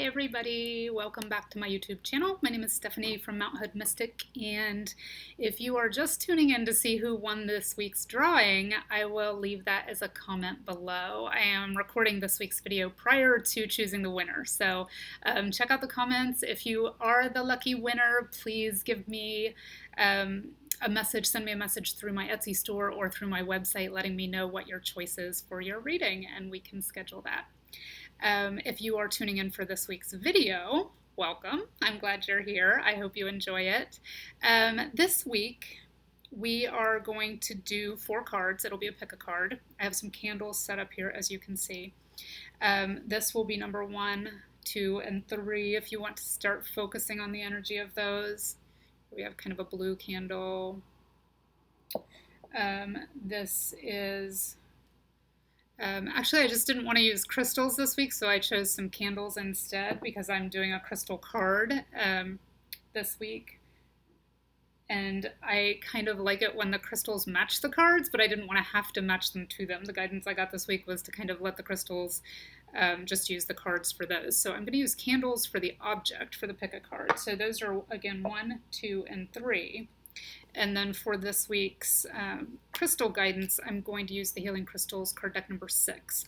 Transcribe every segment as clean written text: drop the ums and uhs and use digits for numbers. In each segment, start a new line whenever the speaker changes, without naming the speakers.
Hi everybody, welcome back to my YouTube channel. My name is Stephanie from Mount Hood Mystic, and if you are just tuning in to see who won this week's drawing, I will leave that as a comment below. I am recording this week's video prior to choosing the winner, so check out the comments. If you are the lucky winner, please give me a message, send me a message through my Etsy store or through my website letting me know what your choice is for your reading, and we can schedule that. If you are tuning in for this week's video, welcome. I'm glad you're here. I hope you enjoy it. This week, we are going to do 4 cards. It'll be a pick-a-card. I have some candles set up here, as you can see. This will be number 1, 2, and 3 if you want to start focusing on the energy of those. We have kind of a blue candle. This is... actually, I just didn't want to use crystals this week, so I chose some candles instead because I'm doing a crystal card this week. And I kind of like it when the crystals match the cards, but I didn't want to have to match them to them. The guidance I got this week was to kind of let the crystals just use the cards for those. So I'm going to use candles for the object for the pick-a-card. So those are, again, 1, 2, and 3. And then for this week's crystal guidance, I'm going to use the Healing Crystals card deck number 6.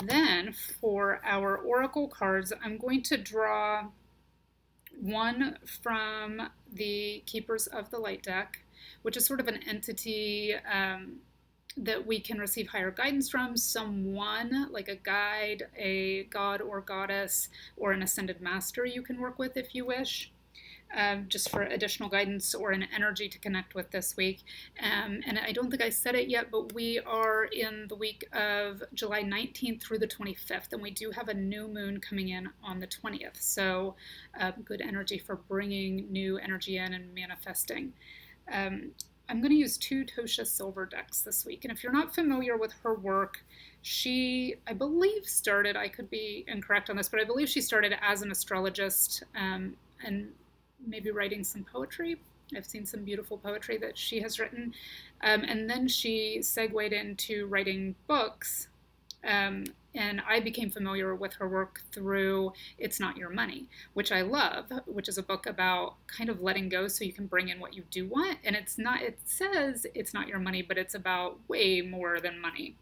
Then for our oracle cards, I'm going to draw one from the Keepers of the Light deck, which is sort of an entity that we can receive higher guidance from, someone like a guide, a god or goddess, or an ascended master you can work with if you wish. Just for additional guidance or an energy to connect with this week. And I don't think I said it yet, but we are in the week of July 19th through the 25th, and we do have a new moon coming in on the 20th. So good energy for bringing new energy in and manifesting. I'm going to use 2 Tosha Silver decks this week. And if you're not familiar with her work, she, I believe, started, I could be incorrect on this, but I believe she started as an astrologist and maybe writing some poetry. I've seen some beautiful poetry that she has written. And then she segued into writing books. And I became familiar with her work through It's Not Your Money, which I love, which is a book about kind of letting go so you can bring in what you do want. And it's not, it says it's not your money, but it's about way more than money.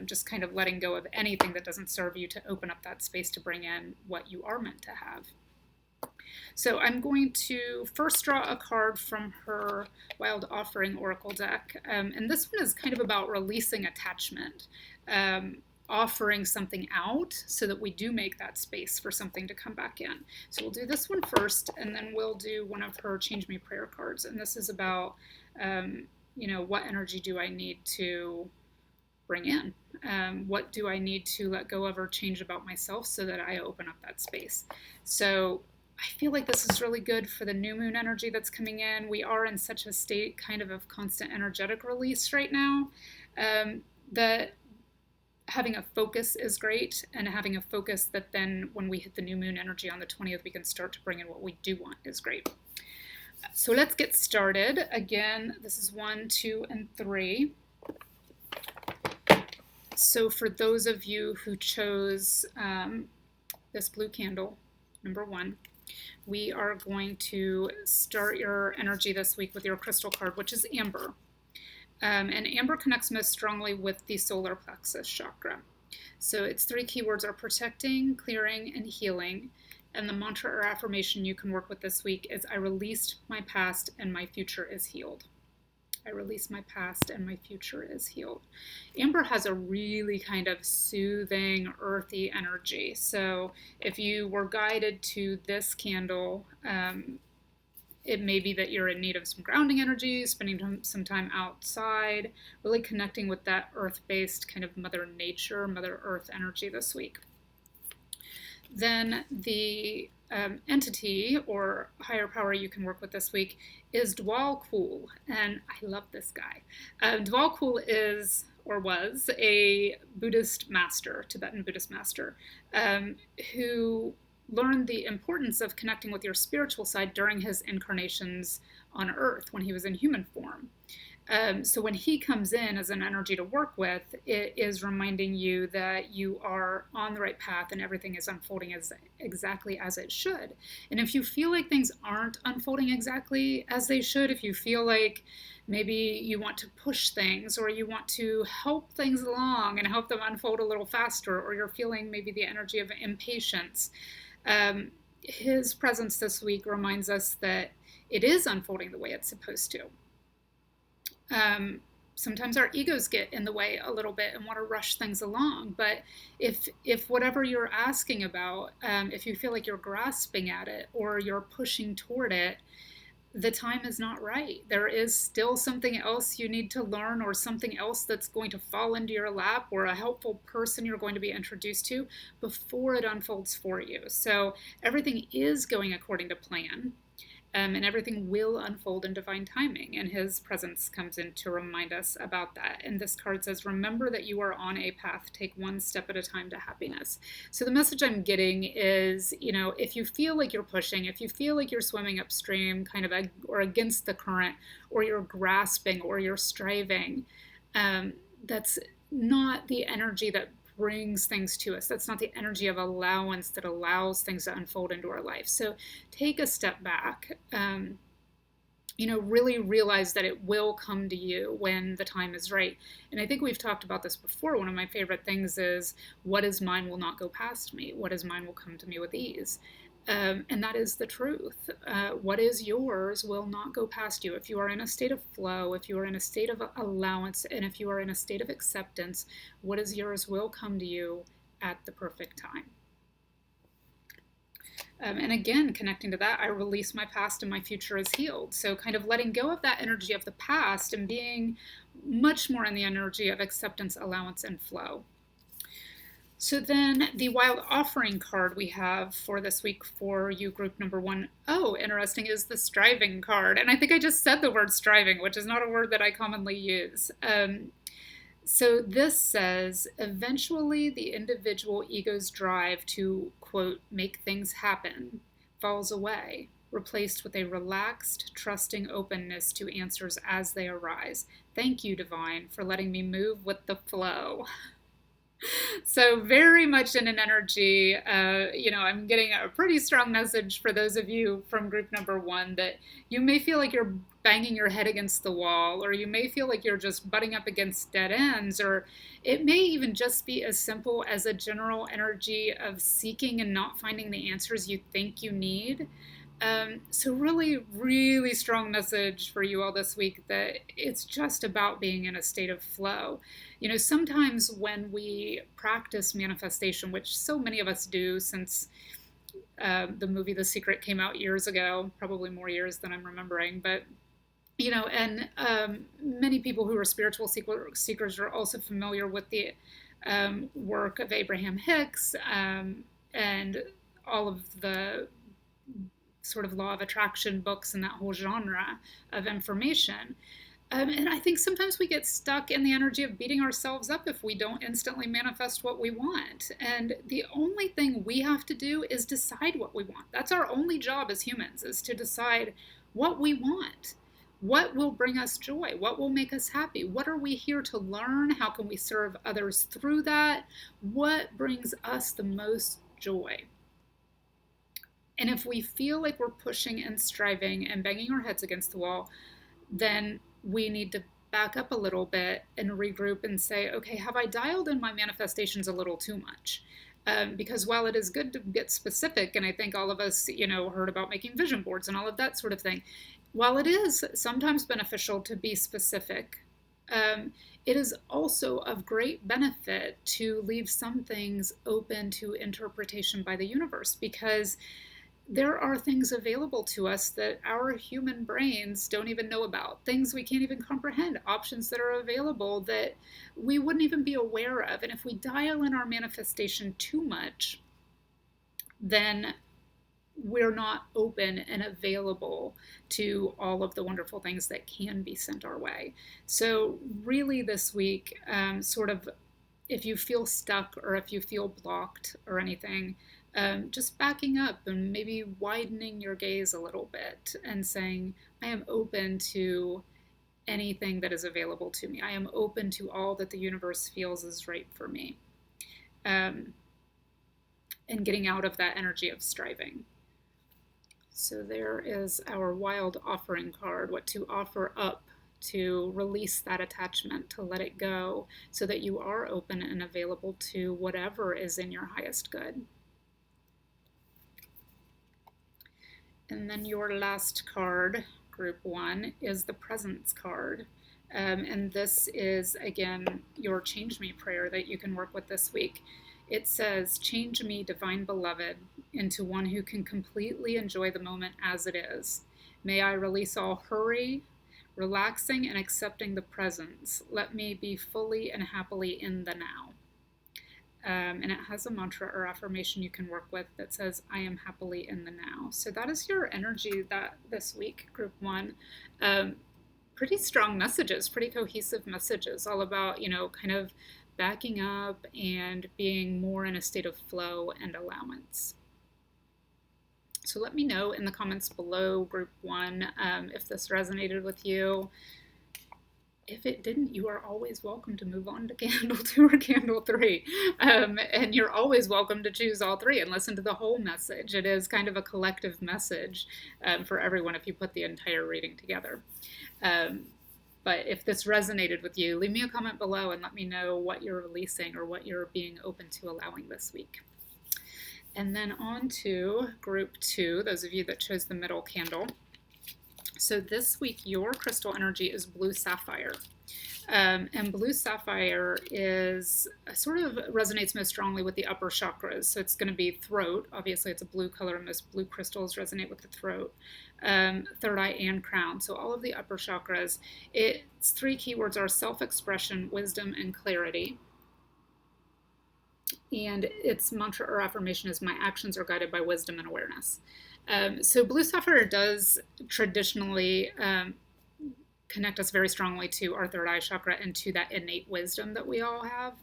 Just kind of letting go of anything that doesn't serve you to open up that space to bring in what you are meant to have. So I'm going to first draw a card from her Wild Offering Oracle deck. And this one is kind of about releasing attachment, offering something out so that we do make that space for something to come back in. So we'll do this one first, and then we'll do one of her Change Me prayer cards. And this is about, what energy do I need to bring in? What do I need to let go of or change about myself so that I open up that space? So I feel like this is really good for the new moon energy that's coming in. We are in such a state kind of constant energetic release right now that having a focus is great, and having a focus that then when we hit the new moon energy on the 20th, we can start to bring in what we do want is great. So let's get started. Again, this is 1, 2, and 3. So for those of you who chose this blue candle, number 1, we are going to start your energy this week with your crystal card, which is amber. And amber connects most strongly with the solar plexus chakra. So its 3 keywords are protecting, clearing, and healing. And the mantra or affirmation you can work with this week is, I released my past and my future is healed. I release my past and my future is healed. Amber has a really kind of soothing, earthy energy. So if you were guided to this candle, it may be that you're in need of some grounding energy, spending some time outside, really connecting with that earth-based kind of Mother Nature, Mother Earth energy this week. Then the entity or higher power you can work with this week is Dwal Kul, and I love this guy. Dwal Kul is, or was, a Buddhist master, Tibetan Buddhist master, who learned the importance of connecting with your spiritual side during his incarnations on Earth when he was in human form. So when he comes in as an energy to work with, it is reminding you that you are on the right path and everything is unfolding as exactly as it should. And if you feel like things aren't unfolding exactly as they should, if you feel like maybe you want to push things or you want to help things along and help them unfold a little faster, or you're feeling maybe the energy of impatience, his presence this week reminds us that it is unfolding the way it's supposed to. Sometimes our egos get in the way a little bit and want to rush things along. But if whatever you're asking about, if you feel like you're grasping at it or you're pushing toward it, the time is not right. There is still something else you need to learn, or something else that's going to fall into your lap, or a helpful person you're going to be introduced to before it unfolds for you. So everything is going according to plan. And everything will unfold in divine timing. And his presence comes in to remind us about that. And this card says, remember that you are on a path. Take one step at a time to happiness. So the message I'm getting is, if you feel like you're pushing, if you feel like you're swimming upstream, kind of, or against the current, or you're grasping, or you're striving, that's not the energy that brings things to us. That's not the energy of allowance that allows things to unfold into our life. So take a step back. Really realize that it will come to you when the time is right. And I think we've talked about this before. One of my favorite things is, what is mine will not go past me. What is mine will come to me with ease. And that is the truth. What is yours will not go past you. If you are in a state of flow, if you are in a state of allowance, and if you are in a state of acceptance, what is yours will come to you at the perfect time. And again, connecting to that, I release my past and my future is healed. So kind of letting go of that energy of the past and being much more in the energy of acceptance, allowance, and flow. So then the Wild Offering card we have for this week for you, group number 1, interesting, is the Striving card. And I think I just said the word striving, which is not a word that I commonly use. So this says, eventually the individual ego's drive to, quote, make things happen falls away, replaced with a relaxed, trusting openness to answers as they arise. Thank you, Divine, for letting me move with the flow. So very much in an energy, I'm getting a pretty strong message for those of you from group number 1 that you may feel like you're banging your head against the wall, or you may feel like you're just butting up against dead ends, or it may even just be as simple as a general energy of seeking and not finding the answers you think you need. So really, really strong message for you all this week that it's just about being in a state of flow. Sometimes when we practice manifestation, which so many of us do since the movie The Secret came out years ago, probably more years than I'm remembering, but and many people who are spiritual seekers are also familiar with the work of Abraham Hicks and all of the sort of law of attraction books and that whole genre of information. And I think sometimes we get stuck in the energy of beating ourselves up if we don't instantly manifest what we want. And the only thing we have to do is decide what we want. That's our only job as humans, is to decide what we want. What will bring us joy? What will make us happy? What are we here to learn? How can we serve others through that? What brings us the most joy? And if we feel like we're pushing and striving and banging our heads against the wall, then we need to back up a little bit and regroup and say, okay, have I dialed in my manifestations a little too much? Because while it is good to get specific, and I think all of us, heard about making vision boards and all of that sort of thing, while it is sometimes beneficial to be specific, it is also of great benefit to leave some things open to interpretation by the universe, because there are things available to us that our human brains don't even know about, things we can't even comprehend, options that are available that we wouldn't even be aware of. And if we dial in our manifestation too much, then we're not open and available to all of the wonderful things that can be sent our way. So really this week, sort of, if you feel stuck or if you feel blocked or anything, just backing up and maybe widening your gaze a little bit and saying, I am open to anything that is available to me. I am open to all that the universe feels is right for me. Um, and getting out of that energy of striving. So there is our wild offering card, what to offer up to release that attachment, to let it go, so that you are open and available to whatever is in your highest good. And then your last card, group 1, is the presence card. And this is, again, your change me prayer that you can work with this week. It says, change me, divine beloved, into one who can completely enjoy the moment as it is. May I release all hurry, relaxing and accepting the presence. Let me be fully and happily in the now. And it has a mantra or affirmation you can work with that says, I am happily in the now. So that is your energy that this week, group 1. Pretty strong messages, pretty cohesive messages, all about, kind of backing up and being more in a state of flow and allowance. So let me know in the comments below, group 1, if this resonated with you. If it didn't, you are always welcome to move on to candle 2 or candle 3. And you're always welcome to choose all 3 and listen to the whole message. It is kind of a collective message for everyone if you put the entire reading together. But if this resonated with you, leave me a comment below and let me know what you're releasing or what you're being open to allowing this week. And then on to group 2, those of you that chose the middle candle. So this week, your crystal energy is blue sapphire. And blue sapphire is sort of resonates most strongly with the upper chakras. So it's going to be throat. Obviously, it's a blue color, and most blue crystals resonate with the throat, third eye, and crown. So all of the upper chakras. Its 3 keywords are self-expression, wisdom, and clarity. And its mantra or affirmation is, my actions are guided by wisdom and awareness. So blue sapphire does traditionally connect us very strongly to our third eye chakra and to that innate wisdom that we all have.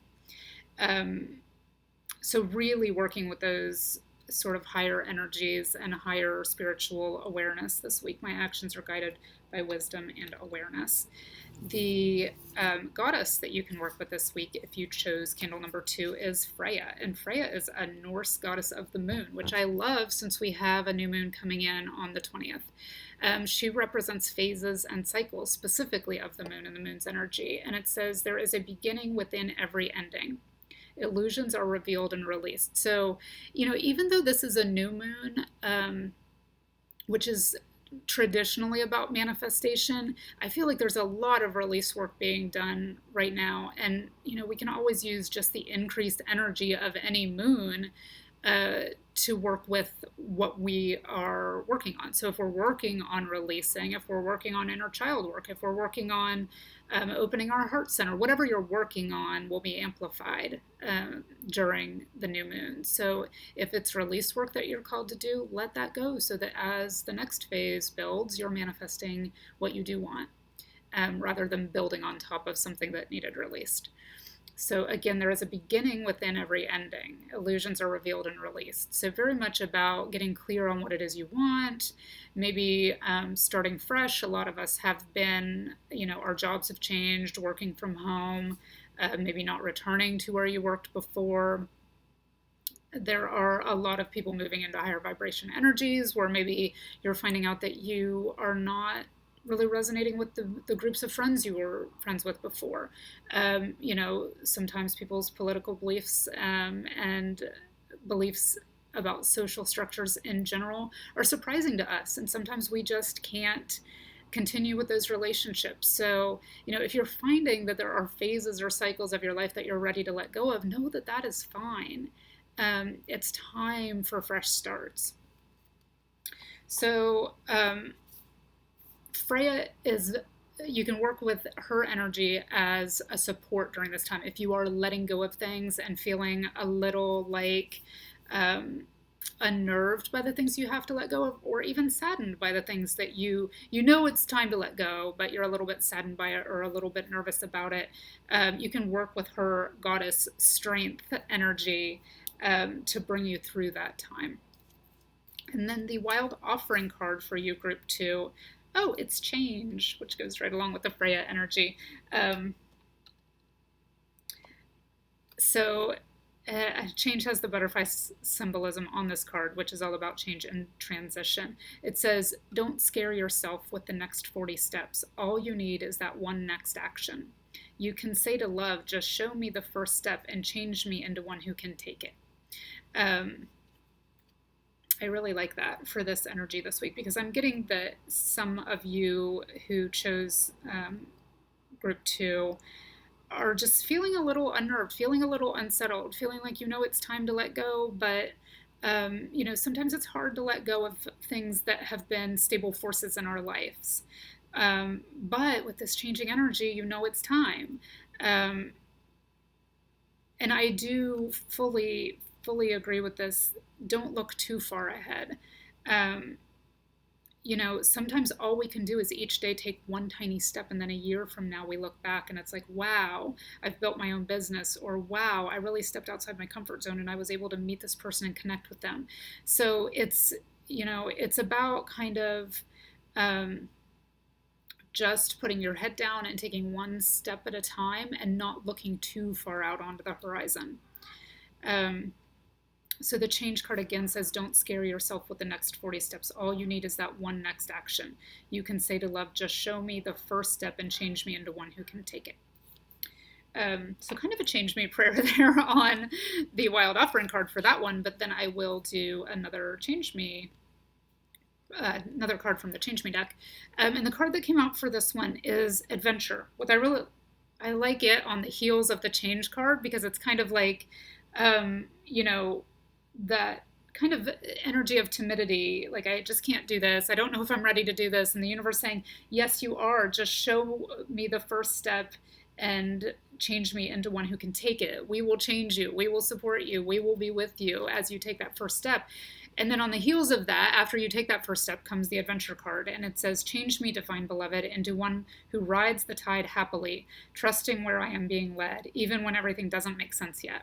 So really working with those sort of higher energies and higher spiritual awareness this week. My actions are guided by wisdom and awareness. The goddess that you can work with this week, if you chose candle number 2, is Freya. And Freya is a Norse goddess of the moon, which I love since we have a new moon coming in on the 20th. She represents phases and cycles, specifically of the moon and the moon's energy. And it says, there is a beginning within every ending. Illusions are revealed and released. So, even though this is a new moon, which is traditionally about manifestation, I feel like there's a lot of release work being done right now. And, we can always use just the increased energy of any moon to work with what we are working on. So if we're working on releasing, if we're working on inner child work, if we're working on opening our heart center, whatever you're working on will be amplified during the new moon. So if it's release work that you're called to do, let that go so that as the next phase builds, you're manifesting what you do want rather than building on top of something that needed released. So again, there is a beginning within every ending. Illusions are revealed and released. So very much about getting clear on what it is you want, maybe starting fresh. A lot of us have been, our jobs have changed, working from home, maybe not returning to where you worked before. There are a lot of people moving into higher vibration energies where maybe you're finding out that you are not really resonating with the groups of friends you were friends with before. Sometimes people's political beliefs and beliefs about social structures in general are surprising to us, and sometimes we just can't continue with those relationships. So, if you're finding that there are phases or cycles of your life that you're ready to let go of, know that that is fine. It's time for fresh starts. So, Freya you can work with her energy as a support during this time. If you are letting go of things and feeling a little like unnerved by the things you have to let go of, or even saddened by the things that it's time to let go, but you're a little bit saddened by it or a little bit nervous about it, you can work with her goddess strength energy to bring you through that time. And then the wild offering card for you, group 2, Oh, it's change, which goes right along with the Freya energy. Um, so change has the butterfly symbolism on this card, which is all about change and transition. It says, don't scare yourself with the next 40 steps. All you need is that one next action. You can say to love, just show me the first step and change me into one who can take it. Um, I really like that for this energy this week because I'm getting that some of you who chose group 2 are just feeling a little unnerved, feeling a little unsettled, feeling like it's time to let go, but sometimes it's hard to let go of things that have been stable forces in our lives. But with this changing energy, it's time. Um, and I do fully agree with this. Don't look too far ahead. Um, sometimes all we can do is each day take one tiny step, and then a year from now we look back and it's like, wow, I've built my own business, or wow, I really stepped outside my comfort zone and I was able to meet this person and connect with them. So it's about kind of just putting your head down and taking one step at a time and not looking too far out onto the horizon. So the change card again says, don't scare yourself with the next 40 steps. All you need is that one next action. You can say to love, just show me the first step and change me into one who can take it. So kind of a change me prayer there on the wild offering card for that one, but then I will do another card from the change me deck. And the card that came out for this one is adventure. I like it on the heels of the change card because it's kind of like, that kind of energy of timidity, like I just can't do this, I don't know if I'm ready to do this, and the universe saying, yes you are, just show me the first step and change me into one who can take it. We will change you, we will support you, we will be with you as you take that first step. And then on the heels of that, after you take that first step, comes the adventure card, and it says, change me, divine beloved, into one who rides the tide happily, trusting where I am being led, even when everything doesn't make sense yet.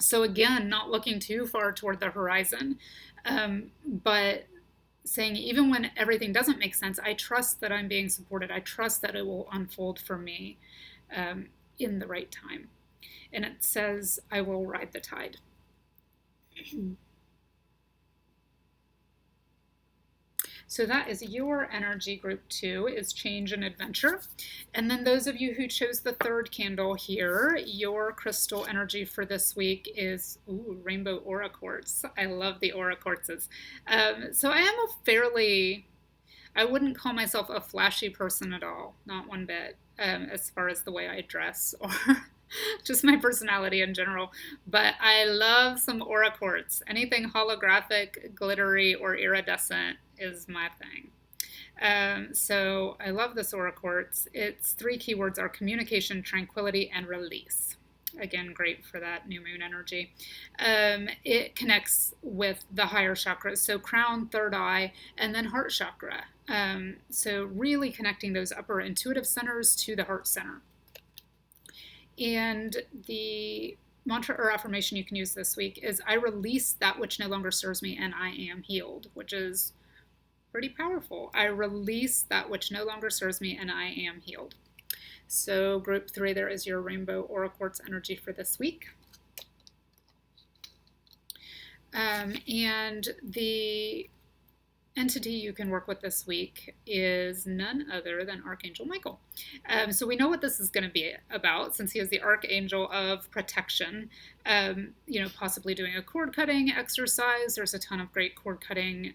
So again, not looking too far toward the horizon, but saying, even when everything doesn't make sense, I trust that I'm being supported. I trust that it will unfold for me in the right time. And it says, I will ride the tide. So that is your energy. Group 2 is change and adventure. And then those of you who chose the third candle here, your crystal energy for this week is rainbow aura quartz. I love the aura quartzes. So I wouldn't call myself a flashy person at all, not one bit, as far as the way I dress or just my personality in general. But I love some aura quartz. Anything holographic, glittery, or iridescent is my thing. So I love this aura quartz. Its 3 keywords are communication, tranquility, and release. Again, great for that new moon energy. It connects with the higher chakras, so crown, third eye, and then heart chakra. So really connecting those upper intuitive centers to the heart center. And the mantra or affirmation you can use this week is, I release that which no longer serves me and I am healed, which is pretty powerful. I release that which no longer serves me and I am healed. So group 3, there is your rainbow aura quartz energy for this week. And the entity you can work with this week is none other than Archangel Michael. So we know what this is going to be about, since he is the Archangel of protection. Possibly doing a cord cutting exercise. There's a ton of great cord cutting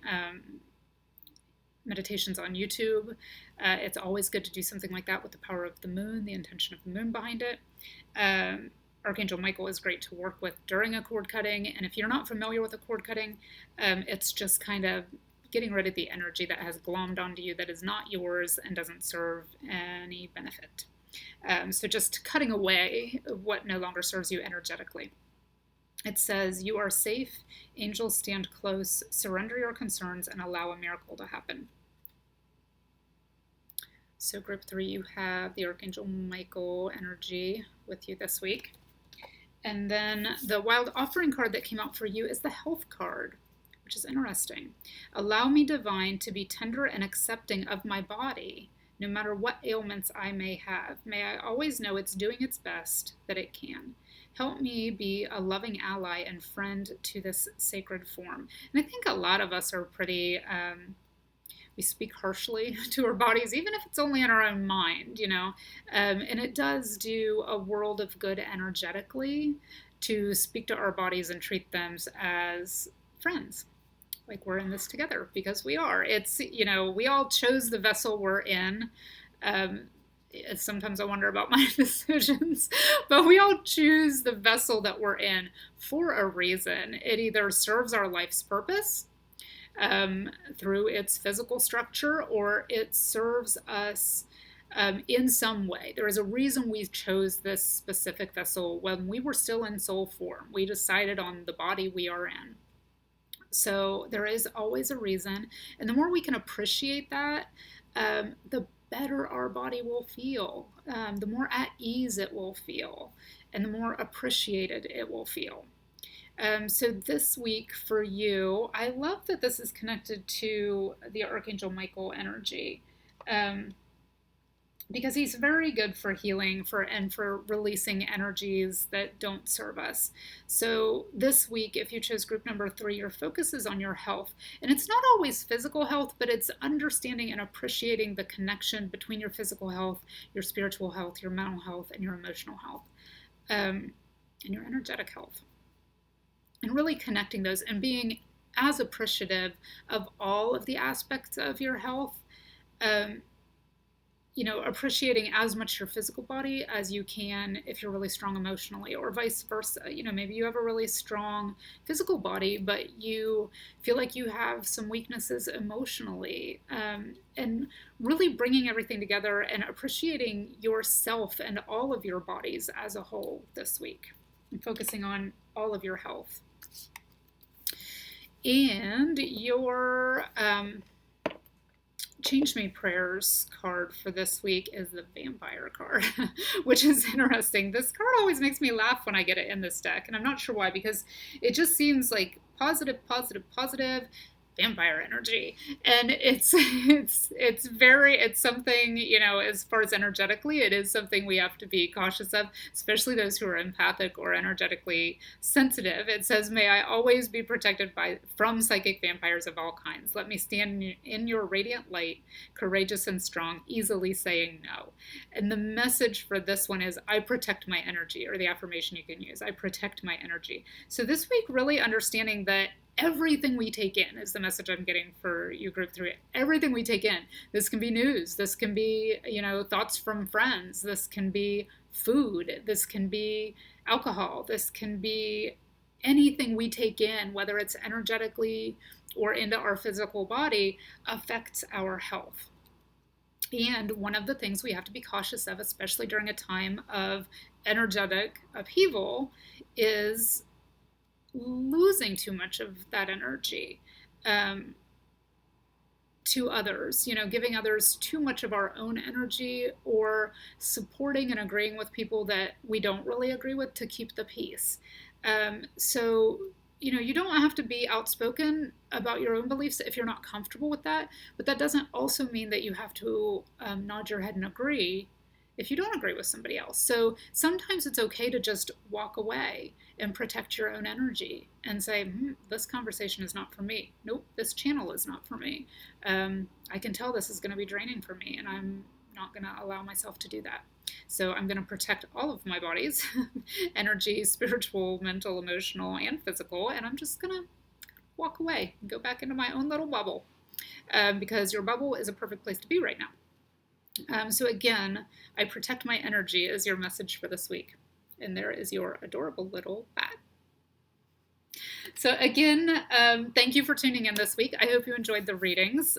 meditations on YouTube. It's always good to do something like that with the power of the moon, the intention of the moon behind it. Archangel Michael is great to work with during a cord cutting. And if you're not familiar with a cord cutting, it's just kind of getting rid of the energy that has glommed onto you that is not yours and doesn't serve any benefit. So just cutting away what no longer serves you energetically. It says, you are safe, angels stand close, surrender your concerns and allow a miracle to happen. So group 3, you have the Archangel Michael energy with you this week. And then the wild offering card that came out for you is the health card. which is interesting. Allow me, divine, to be tender and accepting of my body, no matter what ailments I may have. May I always know it's doing its best that it can. Help me be a loving ally and friend to this sacred form. And I think a lot of us are pretty, we speak harshly to our bodies, even if it's only in our own mind, and it does do a world of good energetically to speak to our bodies and treat them as friends. Like, we're in this together, because we are. It's, we all chose the vessel we're in. Sometimes I wonder about my decisions, but we all choose the vessel that we're in for a reason. It either serves our life's purpose through its physical structure, or it serves us in some way. There is a reason we chose this specific vessel when we were still in soul form. We decided on the body we are in. So there is always a reason. And the more we can appreciate that, the better our body will feel, the more at ease it will feel, and the more appreciated it will feel. So this week for you, I love that this is connected to the Archangel Michael energy, because he's very good for healing and for releasing energies that don't serve us. So this week, if you chose group number 3, your focus is on your health. And it's not always physical health, but it's understanding and appreciating the connection between your physical health, your spiritual health, your mental health, and your emotional health, and your energetic health. And really connecting those and being as appreciative of all of the aspects of your health, appreciating as much your physical body as you can if you're really strong emotionally, or vice versa. Maybe you have a really strong physical body, but you feel like you have some weaknesses emotionally, and really bringing everything together and appreciating yourself and all of your bodies as a whole this week, and focusing on all of your health. And your Change Me Prayers card for this week is the Vampire card, which is interesting. This card always makes me laugh when I get it in this deck, and I'm not sure why, because it just seems like positive, positive, positive, vampire energy. And it's something, as far as energetically, it is something we have to be cautious of, especially those who are empathic or energetically sensitive. It says, may I always be protected from psychic vampires of all kinds. Let me stand in your radiant light, courageous and strong, easily saying no. And the message for this one is, I protect my energy, or the affirmation you can use, I protect my energy. So this week, really understanding that everything we take in is the message I'm getting for you, group 3. Everything we take in. This can be news. This can be, thoughts from friends. This can be food. This can be alcohol. This can be anything we take in, whether it's energetically or into our physical body, affects our health. And one of the things we have to be cautious of, especially during a time of energetic upheaval, is losing too much of that energy to others, giving others too much of our own energy, or supporting and agreeing with people that we don't really agree with to keep the peace. So you don't have to be outspoken about your own beliefs if you're not comfortable with that, but that doesn't also mean that you have to nod your head and agree if you don't agree with somebody else. So sometimes it's okay to just walk away and protect your own energy and say, this conversation is not for me. Nope, this channel is not for me. I can tell this is going to be draining for me, and I'm not going to allow myself to do that. So I'm going to protect all of my bodies, energy, spiritual, mental, emotional, and physical, and I'm just going to walk away and go back into my own little bubble, because your bubble is a perfect place to be right now. So again, I protect my energy is your message for this week. And there is your adorable little bat. So again, thank you for tuning in this week. I hope you enjoyed the readings.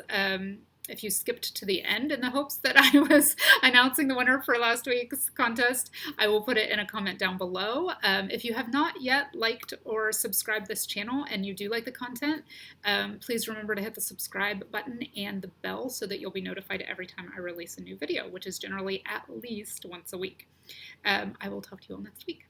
If you skipped to the end in the hopes that I was announcing the winner for last week's contest, I will put it in a comment down below. If you have not yet liked or subscribed this channel and you do like the content, please remember to hit the subscribe button and the bell so that you'll be notified every time I release a new video, which is generally at least once a week. I will talk to you all next week.